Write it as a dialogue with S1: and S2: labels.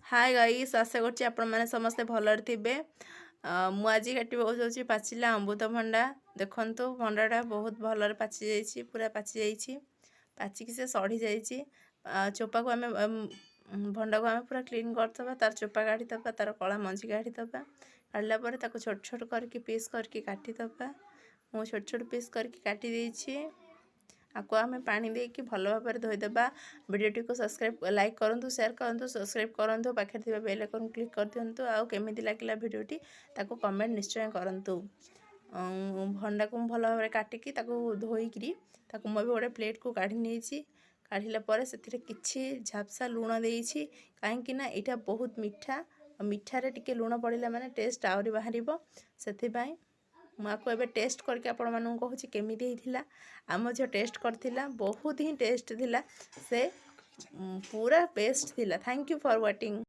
S1: Hi guys, आशा करछि आपण माने समस्ते भलर थिबे। मु आज काटी जाउछि पाचिला अमृतभंडा। देखंतु भंडाटा बहुत भलर पाचि जाइछि, पूरा पाचि जाइछि, पाचिकी से सड़ी जाइछि। चोपा को आमे भंडा को आमे पूरा क्लीन करतबा, तार चोपा काढी तबा, तार कळा मंजी काढी तबा। काढला परे ताको छोट छोट करके पीस करके काटी तबा। मु छोट छोट पीस करके काटी देइछि। आपको आम पानी देकी भल भाव धोईदेबा। वीडियोटी को सब्सक्राइब लाइक करूँ, शेयर करूँ, सब्सक्राइब करूँ, पाखे थी बेल आइकन क्लिक कर दिंतु। आउ केमिति लागला वीडियोटी ताको कमेंट निश्चय करूँ। भंडा को भल भाव काटिकी धोईकी मुझे गोटे प्लेट को काढ़ी नहीं। काढ़ला पर से किसी झापसा लुण देइछि, कहीं ना यहाँ बहुत मीठा, मीठारे टिके लुण पड़ला माने टेस्ट आहरी बाहर से। मुझे एबे टेस्ट करके आपण मानू कहूँ केमिति होइथिला। आम झील टेस्ट करथिला, बहुत ही टेस्ट थिला, से पूरा बेस्ट थिला। Thank you for watching.